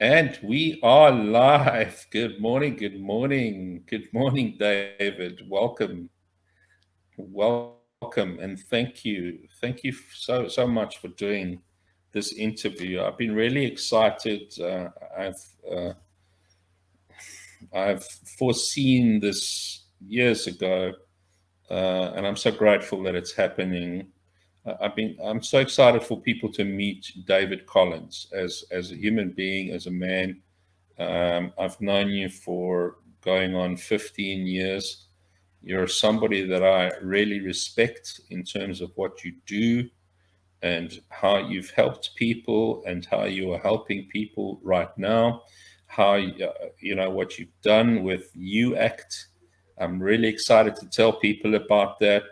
And we are live. Good morning, good morning, good morning, David. Welcome, and thank you. Thank you so much for doing this interview. I've been really excited. Uh, I've foreseen this years ago, and I'm so grateful that it's happening. I'm so excited for people to meet David Collins as a human being, as a man. I've known you for going on 15 years. You're somebody that I really respect in terms of what you do and how you've helped people and how you are helping people right now. How what you've done with You Act. I'm really excited to tell people about that.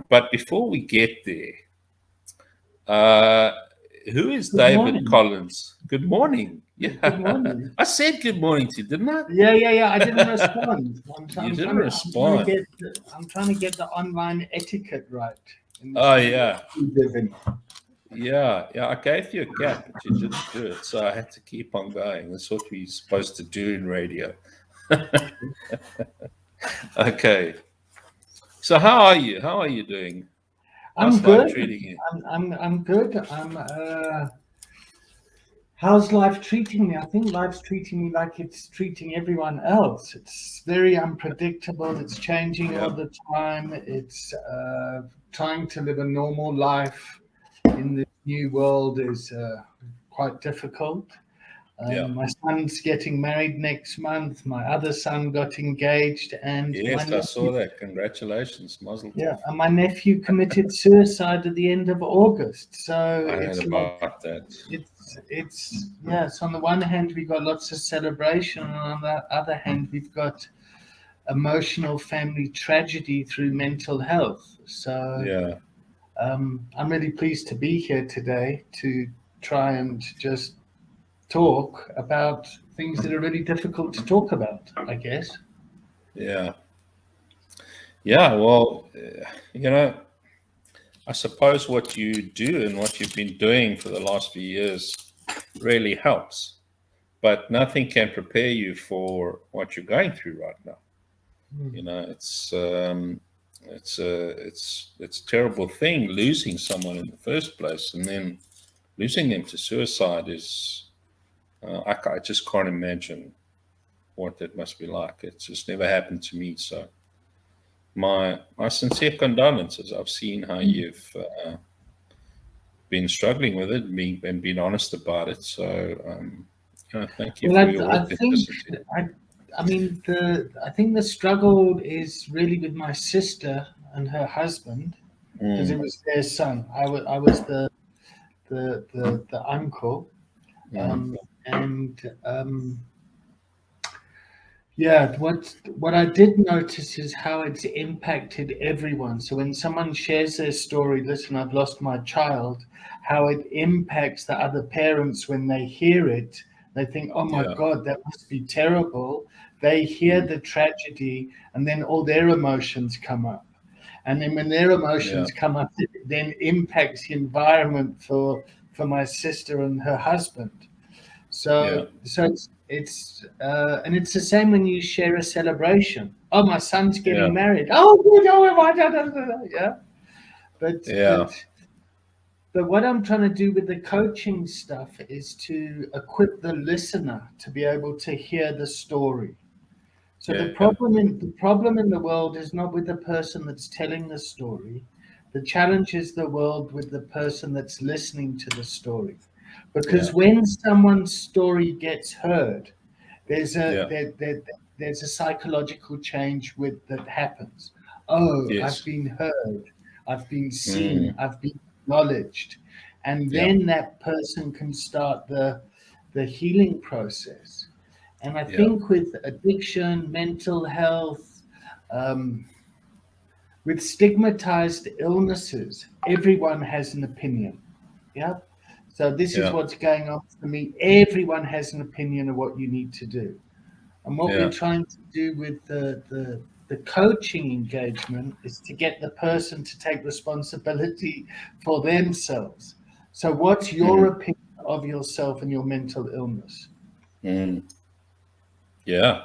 But before we get there, uh, who is Good David morning. Collins? Good morning. Good Yeah, morning. I said good morning to you, didn't I? Yeah. I didn't respond. You didn't respond. I'm trying to get the online etiquette right in this Oh new world yeah, we live in. yeah. I gave you a gap, but you didn't do it, so I had to keep on going. That's what we're supposed to do in radio. Okay. So how are you? How are you doing? I'm How's life good. treating you? I'm good. How's life treating me? I think life's treating me like it's treating everyone else. It's very unpredictable. It's changing all Yeah, the time. It's trying to live a normal life in this new world is quite difficult. yeah. My son's getting married next month. My other son got engaged, and my Yes, I saw nephew, that. Congratulations, Mazel yeah, Tov. and my nephew committed suicide at the end of August. So I heard it's like about that. it's yeah. So on the one hand, we've got lots of celebration, and on the other hand, we've got emotional family tragedy through mental health. So Yeah, I'm really pleased to be here today to try and just talk about things that are really difficult to talk about, I guess. yeah, yeah. Well, I suppose what you do and what you've been doing for the last few years really helps, but nothing can prepare you for what you're going through right now. Mm. You know, it's a terrible thing losing someone in the first place, and then losing them to suicide is I just can't imagine what that must be like. It's just never happened to me. So my sincere condolences. I've seen how you've been struggling with it and being honest about it. So thank you Well, for your I think authenticity. I, I mean I think the struggle is really with my sister and her husband because it Mm, was their son. I was the uncle, mm, um, and yeah, what I did notice is how it's impacted everyone. So when someone shares their story, listen, I've lost my child, how it impacts the other parents when they hear it. They think, oh my yeah. God, that must be terrible. They hear Mm, the tragedy and then all their emotions come up. And then when their yeah. emotions come up, it then impacts the environment for my sister and her husband. Yeah. And it's the same when you share a celebration. Oh, my son's Yeah. getting married. Oh, good. Oh, my yeah. But Yeah. but but what I'm trying to do with the coaching stuff is to equip the listener to be able to hear the story. So Yeah. the problem in the world is not with the person that's telling the story. The challenge is the world with the person that's listening to the story. Yeah. Because when someone's story gets heard, there's a Yeah. there's a psychological change with that happens. Oh, I've Yes. been heard, I've been seen, Mm, I've been acknowledged, and yeah. then that person can start the healing process. And I Yeah. think with addiction, mental health, um, with stigmatized illnesses, everyone has an opinion. Yeah. So this is Yeah. what's going on for me. Everyone has an opinion of what you need to do. And what we're Yeah. trying to do with the coaching engagement is to get the person to take responsibility for themselves. So what's your Mm, opinion? of yourself and your mental illness. Mm. Yeah.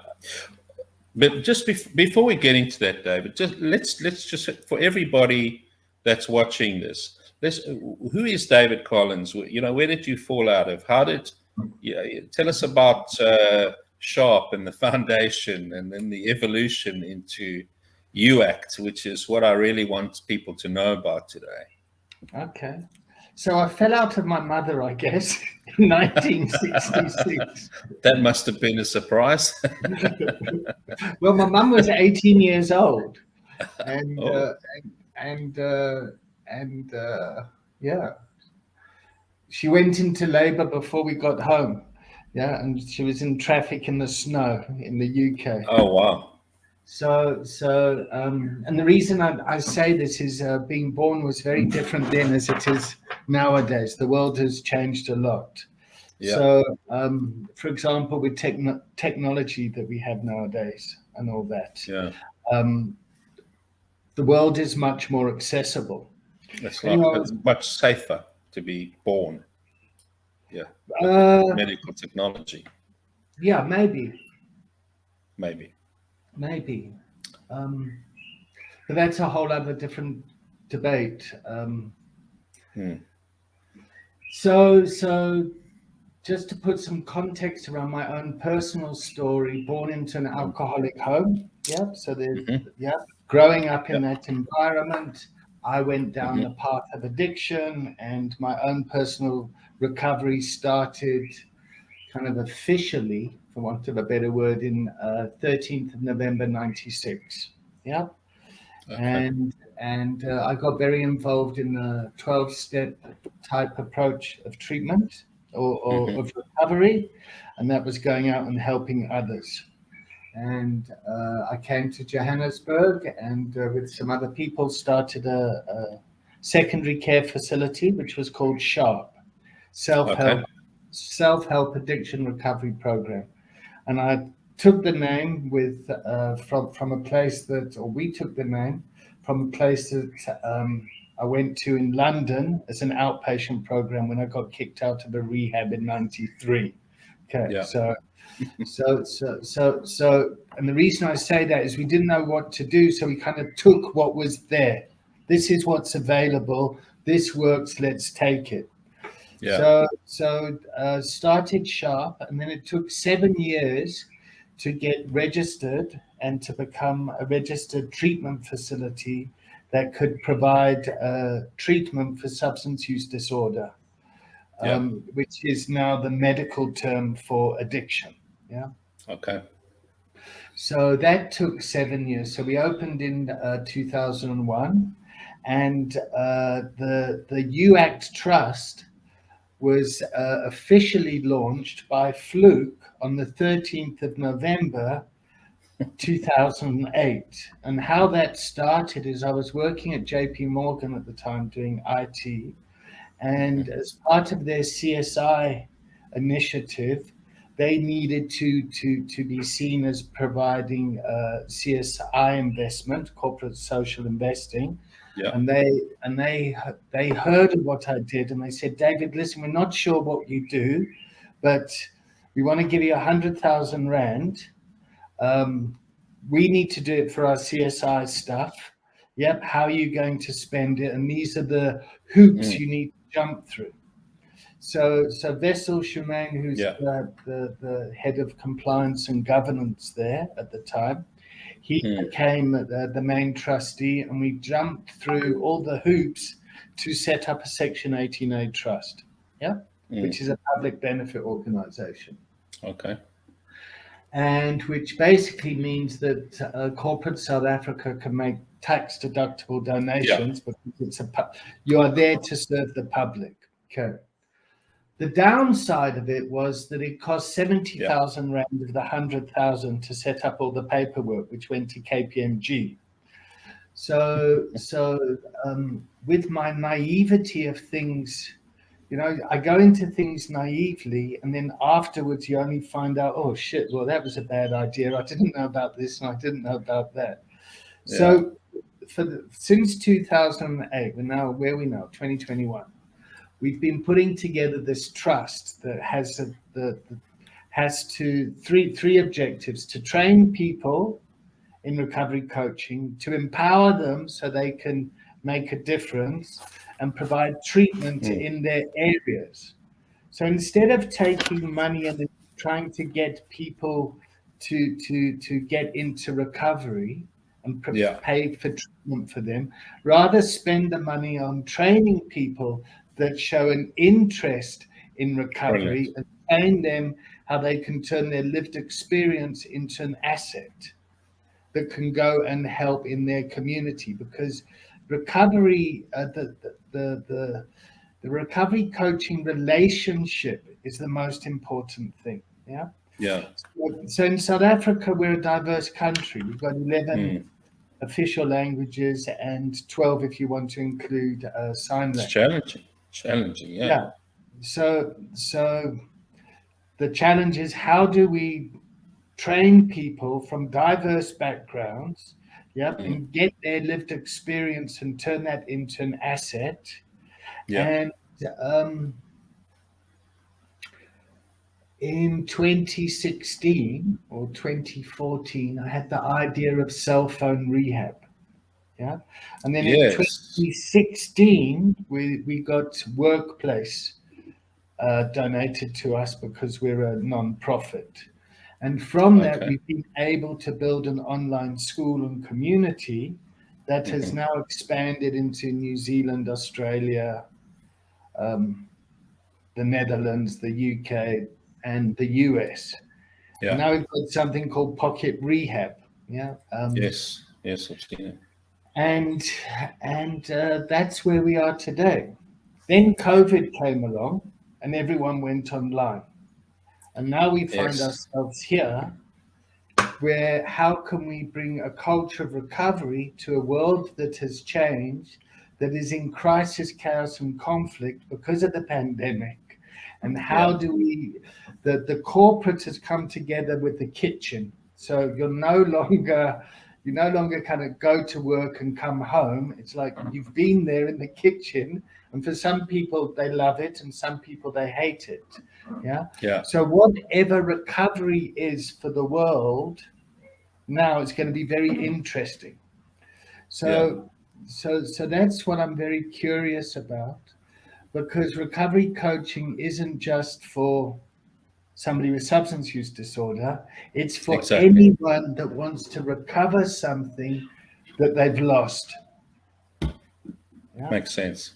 But just before we get into that, David, just let's just for everybody that's watching this, let's who is David Collins? You know, where did you fall out of? How did yeah? Tell us about Sharp and the foundation, and then the evolution into UACT, which is what I really want people to know about today. Okay. So I fell out of my mother, I guess, in 1966. That must have been a surprise. Well, my mum was 18 years old, and Oh, and uh, and yeah, she went into labour before we got home. Yeah, and she was in traffic in the snow in the UK. oh wow. And the reason I say this is being born was very different then as it is nowadays. The world has changed a lot. Yeah, So, for example, with technology that we have nowadays and all that, yeah. um, the world is much more accessible. It's And, like it's much safer to be born. Yeah, with the uh, medical technology, yeah, maybe. maybe. Um, but that's a whole other different debate. Hmm. So just to put some context around my own personal story, born into an Hmm. alcoholic home. Yeah. So there's, Hmm. yeah, growing up Yeah. in that environment, I went down the Hmm. path of addiction, and my own personal recovery started kind of officially, for want of a better word, in 13th of November 96. Yeah. Okay. And I got very involved in the 12-step type approach of treatment or Hmm. of recovery, and that was going out and helping others. And I came to Johannesburg, and with some other people started a secondary care facility, which was called Sharp, self Okay. help self help addiction recovery program. And I took the name with from a place that, or we took the name from a place that I went to in London as an outpatient program when I got kicked out of a rehab in '93. Okay, Yeah. and the reason I say that is we didn't know what to do, so we kind of took what was there. This is what's available. This works. Let's take it. Yeah. So started Sharp, and then it took 7 years to get registered and to become a registered treatment facility that could provide treatment for substance use disorder, Yeah. which is now the medical term for addiction. Yeah. Okay. So that took 7 years. So we opened in 2001, and the UACT Trust was officially launched by Fluke on the 13th of November 2008. And how that started is I was working at JP Morgan at the time doing IT, Hmm. and as part of their CSI initiative, they needed to be seen as providing CSI investment, corporate social investing, Yeah. and they heard of what I did, and they said, David, listen, we're not sure what you do, but we want to give you 100,000 rand. Um, we need to do it for our CSI stuff. Yep, how are you going to spend it? And these are the hoops Mm. you need to jump through. So Vessel Shumain, who's Yeah. the head of compliance and governance there at the time, he Mm. became the main trustee, and we jumped through all the hoops to set up a Section 18A trust, yeah, Mm. which is a public benefit organization, Okay. and which basically means that corporate South Africa can make tax deductible Yeah. donations because you are there to serve the public. Okay. The downside of it was that it cost Yeah. 70,000 rand of the 100,000 to set up all the paperwork, which went to KPMG. So with my naivety of things, I go into things naively, and then afterwards you only find out, oh shit, well that was a bad idea. I didn't know about this, and I didn't know about that. Yeah. So since 2008, we're now where we now 2021. we've been putting together this trust that has has three objectives: to train people in recovery coaching, to empower them so they can make a difference, and provide treatment Mm. in their areas. So instead of taking money and trying to get people to get into recovery and Yeah. pay for treatment for them, rather spend the money on training people that show an interest in Brilliant. recovery and train them how they can turn their lived experience into an asset that can go and help in their community. Because recovery, the recovery coaching relationship is the most important thing. Yeah. Yeah. So in South Africa, we're a diverse country. We've got 11 Mm. official languages and 12 if you want to include sign It's language. challenging. Challenging. Yeah. Yeah. So the challenge is, how do we train people from diverse backgrounds, yep, Mm. and get their lived experience and turn that into an asset? Yeah. And um, in 2016 or 2014, I had the idea of cell phone rehab. Yeah. And then in Yes. 2016, we got workplace donated to us because we're a non-profit. And from that, Okay. we've been able to build an online school and community that has Hmm. now expanded into New Zealand, Australia, um, the Netherlands, the UK, and the US. And Yeah. now we've got something called Pocket Rehab. Yeah. Yes. Yes. I've seen it. And that's where we are today. Then COVID came along, and everyone went online. And now we find Yes. ourselves here, where how can we bring a culture of recovery to a world that has changed, that is in crisis, chaos, and conflict because of the pandemic? And how Yeah. do we, the corporate has come together with the kitchen. So you no longer kind of go to work and come home. It's like you've been there in the kitchen. And for some people, they love it, and some people, they hate it. Yeah. Yeah. So, whatever recovery is for the world, now it's going to be very interesting. Yeah. So that's what I'm very curious about, because recovery coaching isn't just for somebody with substance use disorder, it's for Exactly. anyone that wants to recover something that they've lost. Yeah. Makes sense.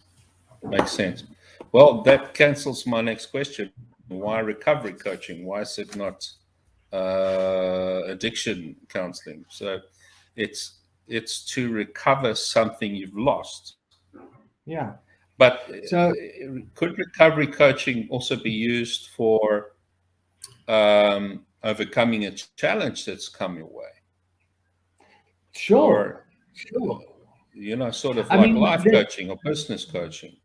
Makes sense. Well, that cancels my next question. Why recovery coaching? Why is it not addiction counseling? So it's to recover something you've lost. Yeah. But So could recovery coaching also be used for overcoming a challenge that's come your way, sure, or sure. sort of I like mean, life coaching or business coaching?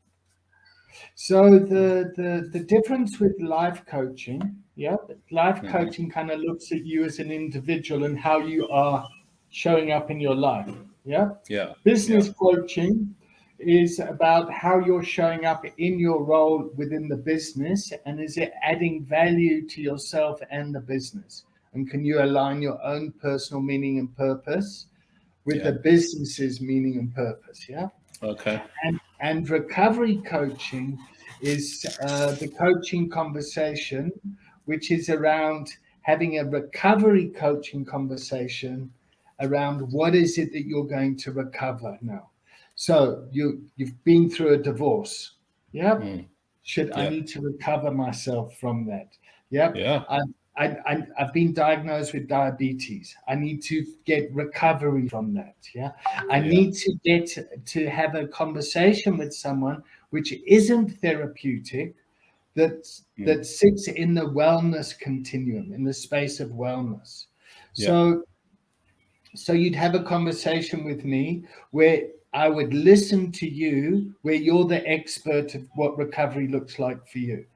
so the difference with life coaching, yeah, life Hmm. coaching kind of looks at you as an individual and how you are showing up in your life. Yeah. Yeah, yeah, Business coaching is about how you're showing up in your role within the business, and is it adding value to yourself and the business? And can you align your own personal meaning and purpose with yeah. the business's meaning and purpose? Yeah. Okay. And recovery coaching is the coaching conversation, which is around having a recovery coaching conversation around what is it that you're going to recover now. So you've been through a divorce. Yep. Mm. Should I Yeah, need to recover myself from that? Yep. yeah, I've been diagnosed with diabetes. I need to get recovery from that. Yeah. I yeah. need to get to have a conversation with someone which isn't therapeutic, Mm. that sits in the wellness continuum, in the space of wellness. Yeah. So you'd have a conversation with me where I would listen to you, where you're the expert of what recovery looks like for you.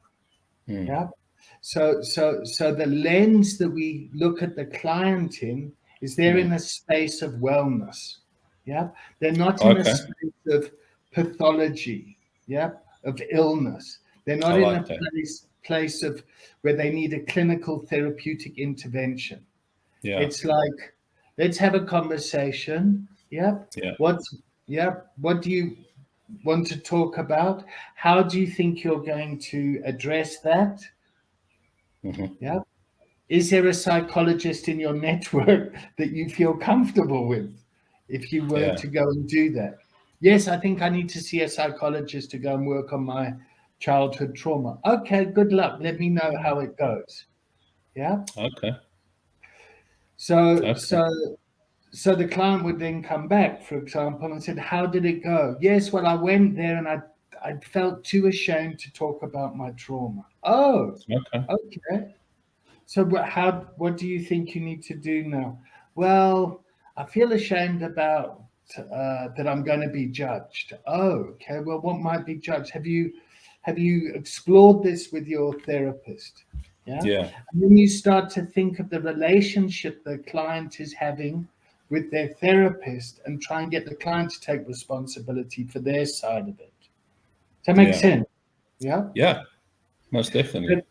Mm. Yeah. So the lens that we look at the client in is they're Mm. in a space of wellness. Yeah. They're not in a Okay. space of pathology. Yeah. of illness. They're I not in a like that. place of where they need a clinical therapeutic intervention. Yeah. It's like, let's have a conversation. Yep. Yeah. What's Yep. What do you want to talk about? How do you think you're going to address that? Hmm. Yeah. Is there a psychologist in your network that you feel comfortable with if you were Yeah. to go and do that? Yes, I think I need to see a psychologist to go and work on my childhood trauma. Okay, good luck. Let me know how it goes. Yeah. Okay. So, Okay. so, so the client would then come back, for example, and said, "How did it go?" Yes, well, I went there and I felt too ashamed to talk about my trauma. Oh, Okay. okay. So what do you think you need to do now? Well, I feel ashamed about that I'm going to be judged. Oh, okay. Well, what might be judged? Have you explored this with your therapist? Yeah. Yeah. And then you start to think of the relationship the client is having with their therapist and try and get the client to take responsibility for their side of it. Does that make Yeah. sense? Yeah. Yeah. Most definitely.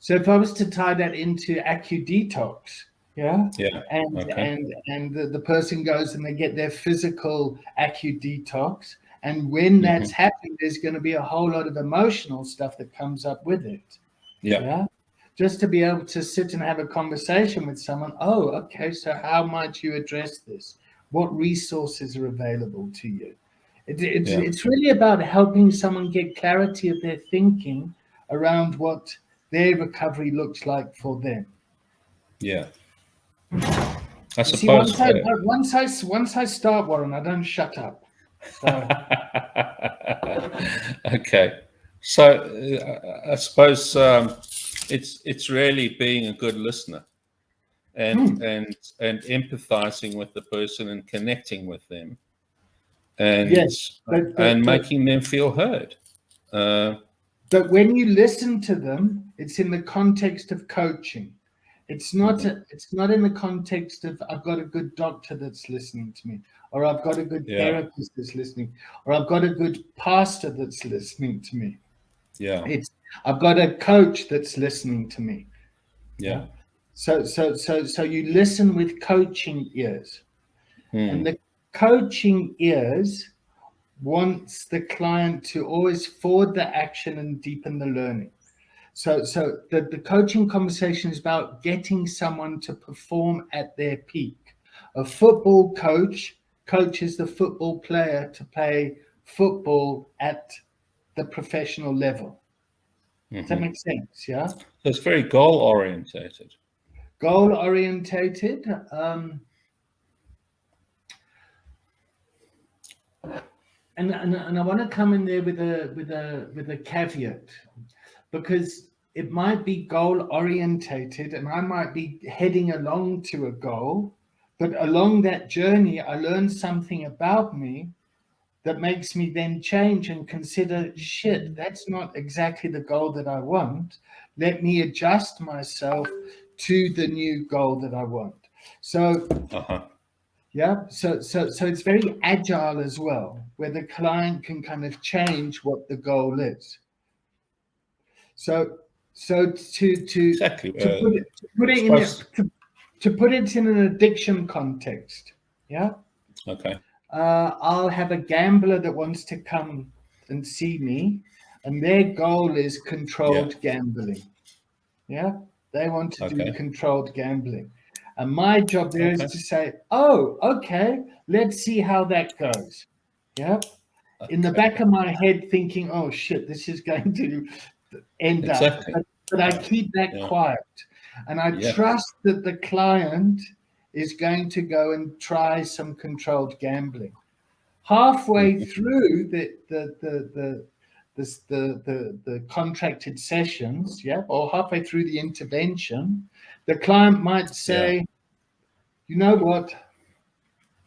So if I was to tie that into AccuDetox, yeah, Yeah. Okay. and the person goes and they get their physical AccuDetox, and when that's Hmm. happening, there's going to be a whole lot of emotional stuff that comes up with it. Yeah. Yeah. Just to be able to sit and have a conversation with someone. Oh, okay. So how might you address this? What resources are available to you? Yeah. It's really about helping someone get clarity of their thinking around what their recovery looks like for them. Yeah. I You see, suppose. once I start, Warren, I don't shut up. So Okay. So I suppose it's really being a good listener and hmm, and and empathizing with the person and connecting with them and yes, but and but but making them feel heard. Uh, but when you listen to them, it's in the context of coaching. mhm. It's not in the context of I've got a good doctor that's listening to me, or I've got a good Yeah. therapist that's listening, or I've got a good pastor that's listening to me. Yeah. It's I've got a coach that's listening to me. Yeah. Yeah. So you listen with coaching ears, and Hmm. the coaching ears wants the client to always forward the action and deepen the learning. So the coaching conversation is about getting someone to perform at their peak. A football coach coaches the football player to play football at the professional level. Does that Hmm. make sense? Yeah. So it's very goal orientated. Goal orientated. And I want to come in there with a caveat, because it might be goal orientated and I might be heading along to a goal, but along that journey I learn something about me that makes me then change and consider, shit, that's not exactly the goal that I want. Let me adjust myself to the new goal that I want. So Uh-huh. yeah, so it's very agile as well, where the client can kind of change what the goal is. So so Exactly. to put I it in a, suppose. to put it in an addiction context, yeah, Okay. I'll have a gambler that wants to come and see me, and their goal is Yeah. controlled gambling. Yeah, they want to do Okay. controlled gambling, and my job there is Okay. to say, oh, okay, let's see how that goes. Yeah, in the back Okay. of my head, thinking, oh shit, this is going to end up, Exactly. but I keep that Yeah. quiet, and I Yeah. trust that the client is going to go and try some controlled gambling. Halfway Mhm. through the contracted sessions, yeah, or halfway through the intervention, the client might Yeah. say, you know what,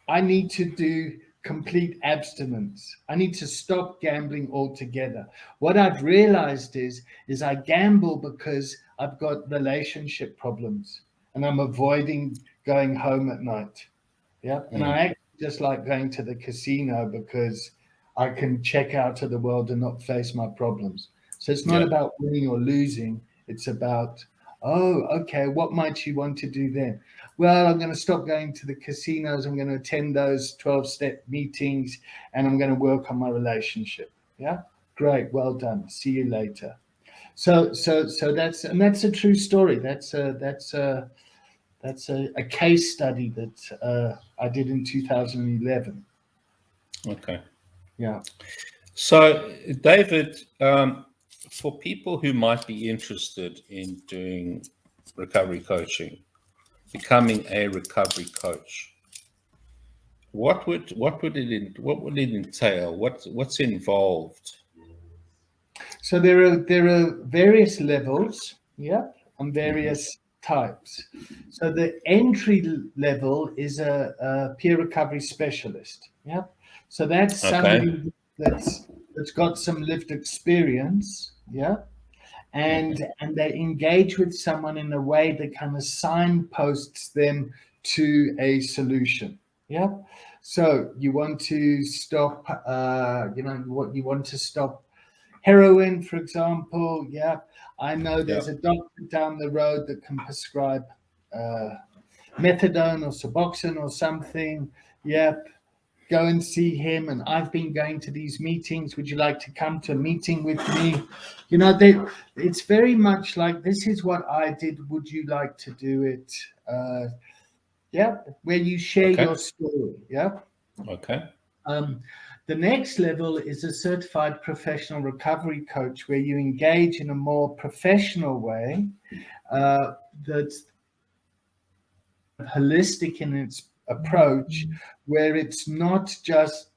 I need to do complete abstinence. I need to stop gambling altogether. What I've realized is I gamble because I've got relationship problems and I'm avoiding going home at night. Yeah. And Mm. I actually just like going to the casino because I can check out of the world and not face my problems. So it's not Yeah. about winning or losing. It's about, oh, okay, what might you want to do then? Well, I'm going to stop going to the casinos. I'm going to attend those 12-step meetings and I'm going to work on my relationship. Yeah. Great. Well done. See you later. So that's a true story. That's a case study that I did in 2011. Okay. Yeah. So, David, for people who might be interested in doing recovery coaching, becoming a recovery coach, what would it entail? What's involved? So there are various levels, yeah, and Hmm. various types. So the entry level is a peer recovery specialist, yeah. So that's Okay. somebody that's got some lived experience, yeah, Hmm. and they engage with someone in a way that kind of signposts them to a solution. Yeah. So you want to stop, what you want to stop heroin, for example. Yeah. I know Yeah. there's a doctor down the road that can prescribe uh, methadone or Suboxone or something. Yep, go and see him. And I've been going to these meetings. Would you like to come to a meeting with me? It's very much like, this is what I did. Would you like to do it? Yeah, where you share Okay. your story. Yeah. Okay. Um, the next level is a certified professional recovery coach, where you engage in a more professional way that's holistic in its approach, where it's not just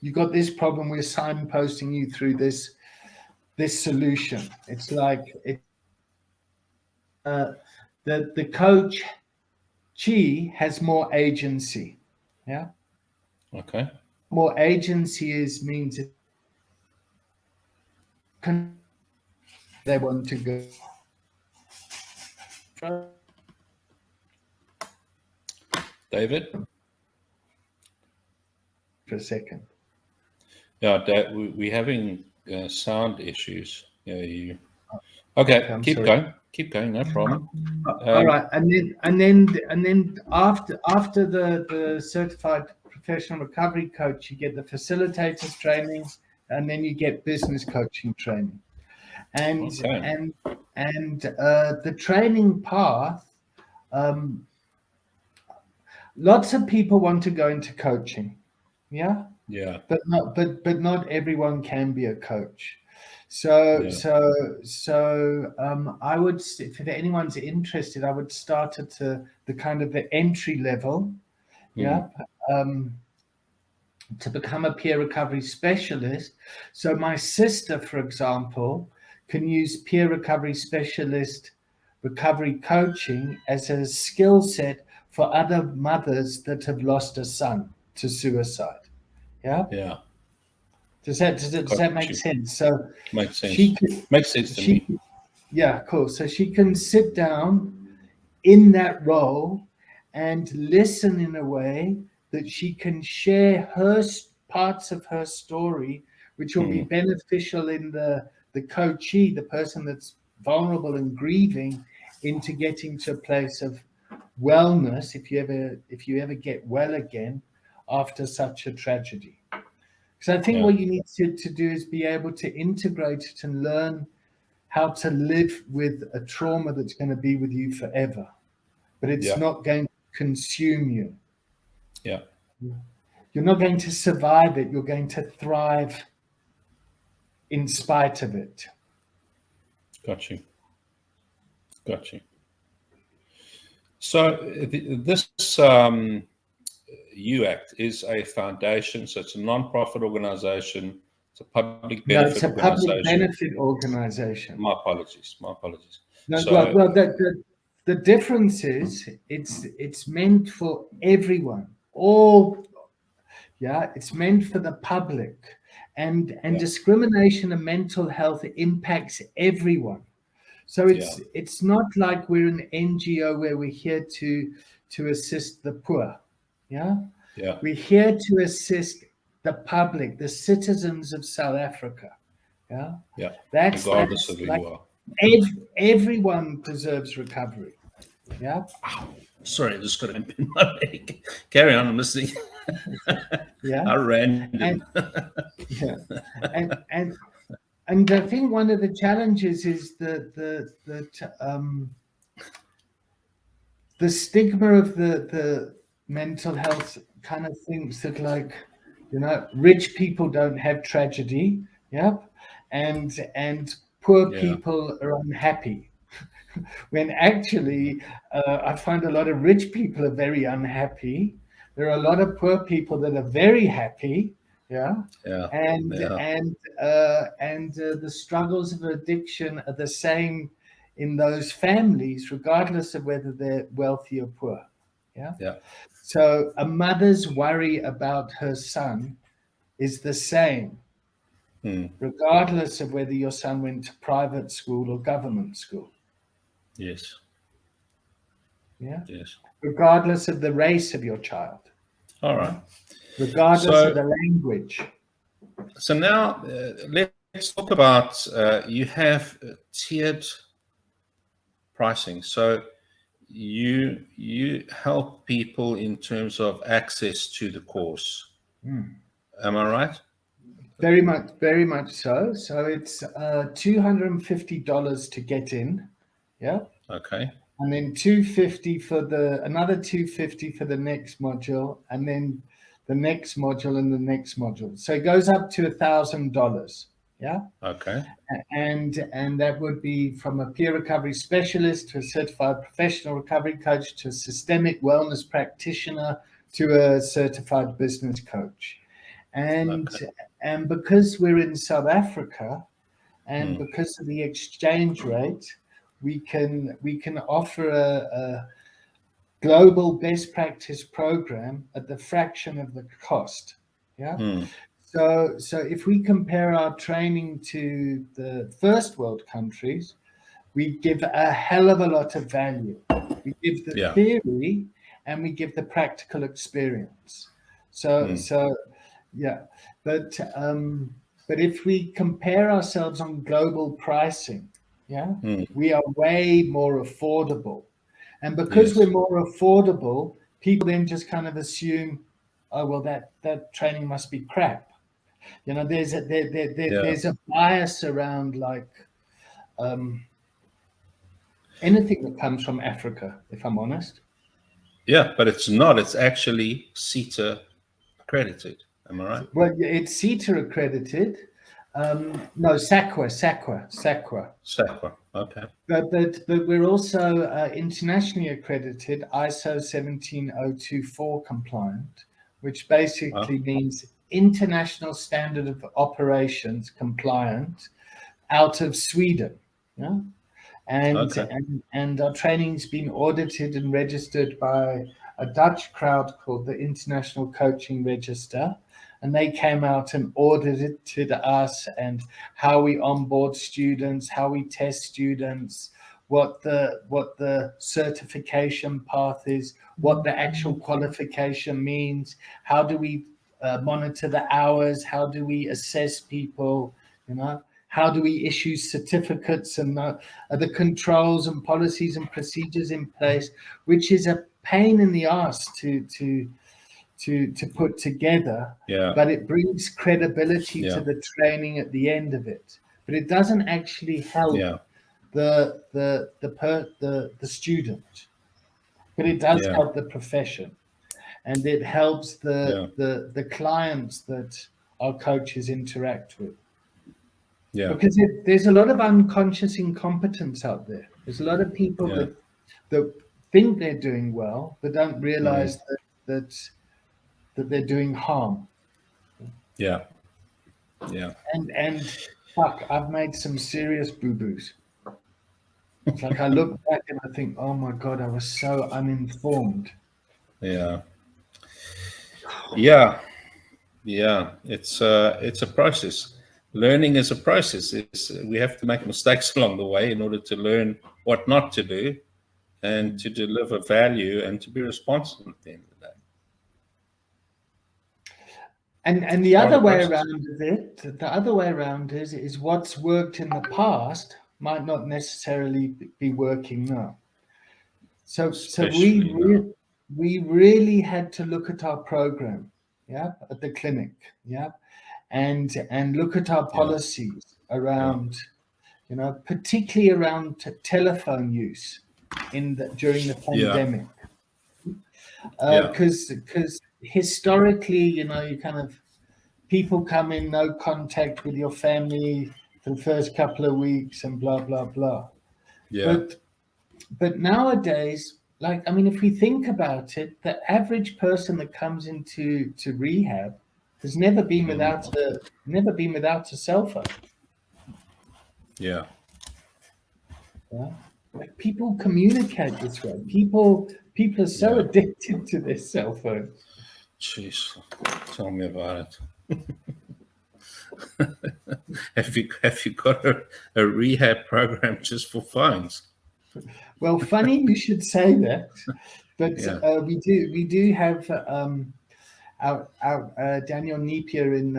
you got this problem, we're signposting you through this solution. It's like the coach chi has more agency. Yeah, Okay. more agency is means they want to go for David. a second. Yeah, we're having sound issues. Yeah, you. Okay, Okay, I'm keep sorry. going. Keep going. No problem. All Um, right, and then after the certified professional recovery coach, you get the facilitators training, and then you get business coaching training, and okay. and the training path. Um, Lots of people want to go into coaching, yeah, Yeah. but not everyone can be a coach. So Yeah. so so I would, if anyone's interested, I would start at the kind of the entry level, Hmm. yeah, um, to become a peer recovery specialist. So my sister, for example, can use peer recovery specialist recovery coaching as a skill set for other mothers that have lost a son to suicide. Yeah. Yeah. Does that Got make you. sense? So Makes she sense. could, Makes sense to she me. yeah, cool. So she can sit down in that role and listen in a way that she can share parts of her story, which will be Hmm. beneficial in the coachee, the person that's vulnerable and grieving, into getting to a place of wellness, if you ever get well again after such a tragedy. So I think Yeah. what you need to do is be able to integrate it and learn how to live with a trauma that's going to be with you forever, but it's Yeah. not going to consume you. Yeah. You're not going to survive it. You're going to thrive in spite of it. Got you. Got you. So this UACT is a foundation. So it's a non-profit organization. It's a public No, benefit it's a public organization. benefit organization. My apologies. My apologies. No, well, So well the difference is it's meant for everyone. All yeah, it's meant for the public, and yeah. discrimination and mental health impacts everyone. So Yeah. it's not like we're an NGO where we're here to assist the poor. Yeah, Yeah. we're here to assist the public, the citizens of South Africa. Yeah, Yeah. that's Regardless of who like you are. everyone deserves recovery. Yeah, Sorry, I just got a bump in my leg. Carry on, I'm listening. yeah, How random. and yeah, and and I think one of the challenges is the stigma of the mental health kind of thinks that, like, rich people don't have tragedy. Yep. And poor Yeah. people are unhappy, when actually I find a lot of rich people are very unhappy. There are a lot of poor people that are very happy. Yeah. Yeah. and Yeah. the struggles of addiction are the same in those families, regardless of whether they're wealthy or poor. Yeah. Yeah. So a mother's worry about her son is the same, Hmm. regardless of whether your son went to private school or government school. Yes. Yeah. Yes. Regardless of the race of your child. All Yeah. right. Regardless of So, the language. so now let's talk about you have tiered pricing. So you help people in terms of access to the course. Mm. Am I right? Very much so. So it's $250 to get in. Yeah. Okay. And then 250 for another 250 for the next module, and then the next module and the next module. So it goes up to $1,000. Yeah. Okay. And that would be from a peer recovery specialist to a certified professional recovery coach to a systemic wellness practitioner to a certified business coach. And Okay. and because we're in South Africa, and Hmm. because of the exchange rate, we can offer a global best practice program at the fraction of the cost. Yeah. Hmm. So if we compare our training to the first world countries, we give a hell of a lot of value. We give the Yeah. theory and we give the practical experience. So Hmm. so yeah, but if we compare ourselves on global pricing, yeah, Hmm. we are way more affordable. And because we're Yes. more affordable, people then just kind of assume, oh well, that training must be crap. Yeah. There's a bias around, like, um, anything that comes from Africa, if I'm honest. Yeah, but it's not. It's actually CETA accredited. Am I right? Well, yeah, it's CETA accredited. No, SAQA. SACWA. Okay. But we're also internationally accredited, ISO 17024 compliant, which Oh, basically means International Standard of Operations compliant out of Sweden. Yeah? and okay. and our training's been audited and registered by a Dutch crowd called the International Coaching Register, and they came out and audited us and how we onboard students, how we test students, what the certification path is, what the actual qualification means, how do we monitor the hours, how do we assess people, how do we issue certificates, and the controls and policies and procedures in place, which is a pain in the ass to put together, Yeah. but it brings credibility to Yeah. the training at the end of it. But it doesn't actually help Yeah. the student, but it does Yeah. help the profession, and it helps Yeah. the clients that our coaches interact with. Yeah. Because there's a lot of unconscious incompetence out there. There's a lot of people Yeah. that think they're doing well, but don't Mm. realize that they're doing harm. Yeah. Yeah. And fuck, I've made some serious boo-boos. It's like I look back and I think, oh my God, I was so uninformed. Yeah. Yeah. Yeah. It's a process. Learning is a process. We have to make mistakes along the way in order to learn what not to do and to deliver value and to be responsible at the end of the day. And the Part other of the way process. around of it, the other way around is what's worked in the past might not necessarily be working now. So Especially now. we really had to look at our program, yeah, at the clinic, yeah, and look at our Yeah, policies yeah, around, particularly around telephone use during the yeah, pandemic, yeah, because historically, you kind of people come in no contact with your family for the first couple of weeks and blah blah blah. yeah. But nowadays, like, I mean, if we think about it, the average person that comes into rehab has Mm, never been without a cell phone. yeah. Yeah, like people communicate this way. People are so Yeah. addicted to their cell phones. Jeez, tell me about it. Have you got a rehab program just for phones? Well, funny you should say that, but Yeah, we do have our Daniel Napier in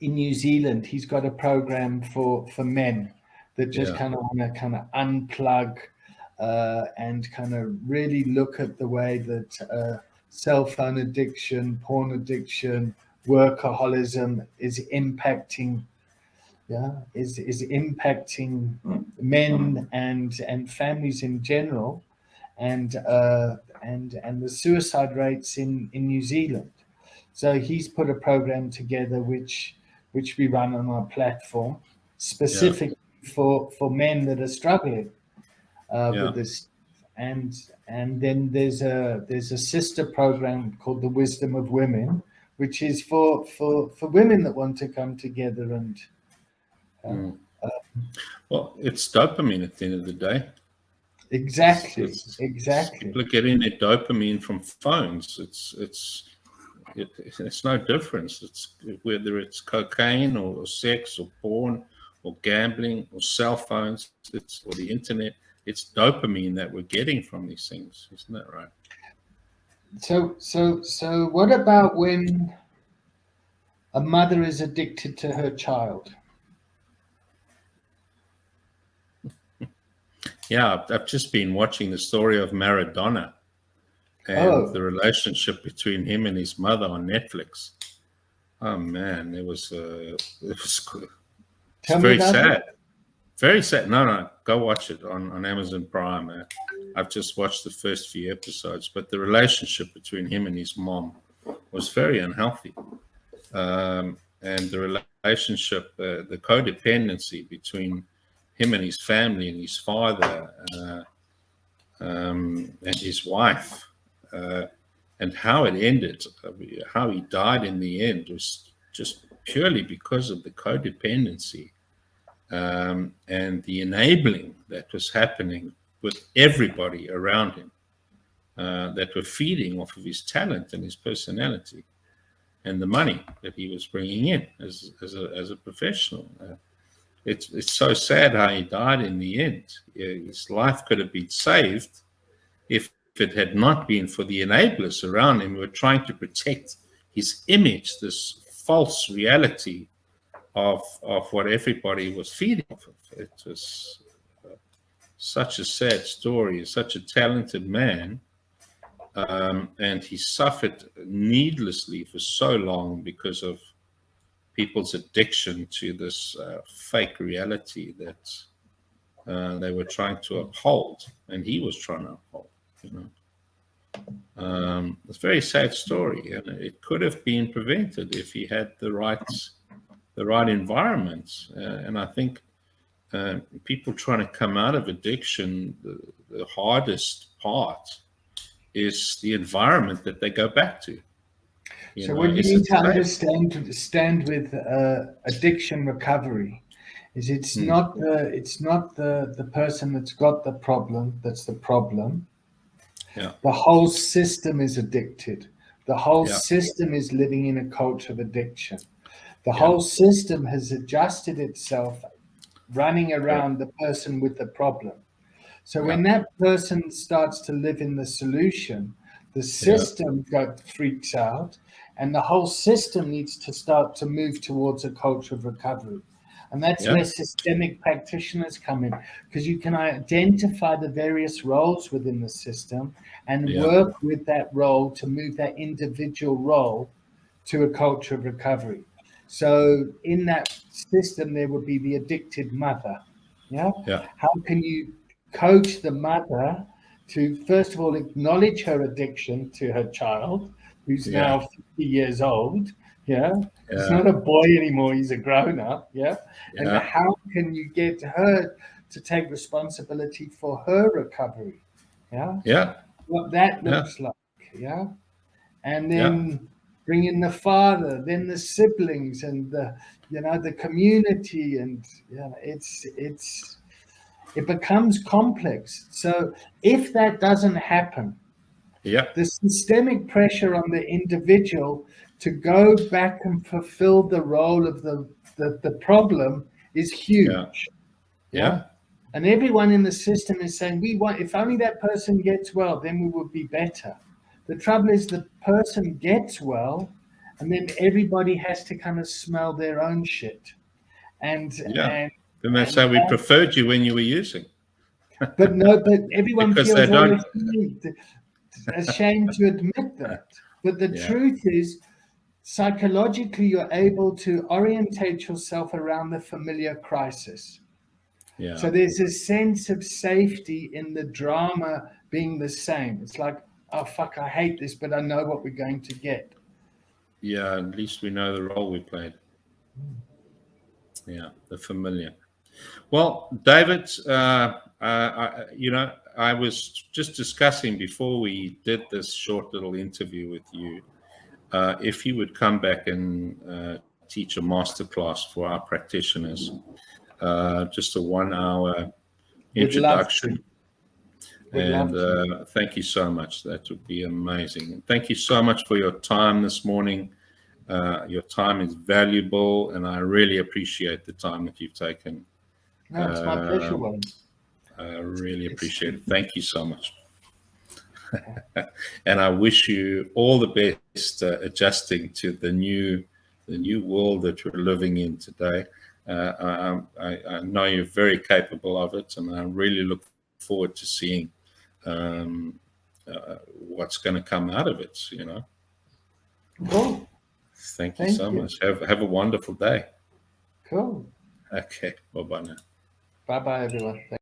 New Zealand. He's got a program for men that just yeah, kind of want to kind of unplug and kind of really look at the way that cell phone addiction, porn addiction, workaholism is impacting. Yeah, is impacting men and families in general, and the suicide rates in New Zealand. So he's put a program together which we run on our platform, yeah, specific for men that are struggling yeah, with this. And then there's a sister program called the Wisdom of Women, which is for women that want to come together and uh, mm. Well, it's dopamine at the end of the day. exactly, exactly. People are getting their dopamine from phones. It's no difference. It's whether it's cocaine or sex or porn or gambling or cell phones. It's or the internet. It's dopamine that we're getting from these things, isn't that right? So what about when a mother is addicted to her child? Yeah, I've just been watching the story of Maradona and the Oh, relationship between him and his mother on Netflix. Oh man, it's tell me very about it. sad. Very sad. No, no, go watch it on Amazon Prime. I've just watched the first few episodes, but the relationship between him and his mom was very unhealthy. And the relationship, the codependency between him and his family and his father and his wife, uh, and how it ended, how he died in the end was just purely because of the codependency and the enabling that was happening with everybody around him that were feeding off of his talent and his personality and the money that he was bringing in as a professional. It's so sad how he died in the end. His life could have been saved if it had not been for the enablers around him who were trying to protect his image, this false reality of what everybody was feeding off of. It was such a sad story. Such a talented man, and he suffered needlessly for so long because of people's addiction to this fake reality that they were trying to uphold, and he was trying to uphold. You know, it's a very sad story, and it could have been prevented if he had the right environment. And I think people trying to come out of addiction, the hardest part is the environment that they go back to. So what you Is need it to safe? understand with addiction recovery is Hmm. it's not the person that's got the problem that's the problem. Yeah, The whole system is addicted. The whole yeah, system is living in a culture of addiction. The yeah, whole system has adjusted itself running yeah, around the person with the problem. So yeah, when that person starts to live in the solution, The Yeah. system freaks out, and the whole system needs to start to move towards a culture of recovery. And that's Yeah. where systemic practitioners come in, because you can identify the various roles within the system and Yeah. work with that role to move that individual role to a culture of recovery. So in that system, there would be the addicted mother. Yeah. Yeah. How can you coach the mother to, first of all, acknowledge her addiction to her child, who's Yeah. now 50 years old? Yeah. He's Yeah. not a boy anymore, he's a grown up. Yeah. And Yeah. how can you get her to take responsibility for her recovery? Yeah. Yeah. What that Yeah. looks like. Yeah. And Yeah. then bring in the father, then the siblings, and the community, and it becomes complex. So if that doesn't happen, Yeah. the systemic pressure on the individual to go back and fulfill the role of the problem is Yeah. huge. Yeah. Yeah. And everyone in the system is saying, we want, if only that person gets well, then we will be better. The trouble is the person gets well, and then everybody has to kind of smell their own shit. And Yeah. and Then that's and how we preferred you when you were using, but no, but everyone because they feels don't. always ashamed to admit that. But the Yeah. truth is, psychologically, you're able to orientate yourself around the familiar crisis. Yeah. So there's a sense of safety in the drama being the same. It's like, oh fuck, I hate this, but I know what we're going to get. Yeah. At least we know the role we played. Yeah. The familiar. Well, David, I was just discussing before we did this short little interview with you, if you would come back and teach a masterclass for our practitioners, just a 1 hour Would love to. introduction. Would And love to. thank you so much. That would be amazing. And thank you so much for your time this morning. Your time is valuable, and I really appreciate the time that you've taken. No, it's my pleasure, Warren. I really It's appreciate it. Thank you so much. And I wish you all the best adjusting to the new world that you're living in today. I know you're very capable of it, and I really look forward to seeing what's going to come out of it. cool. Thank you Thank so you. much. Have a wonderful day. Cool. Okay. Bye bye now. Bye bye, everyone. Thank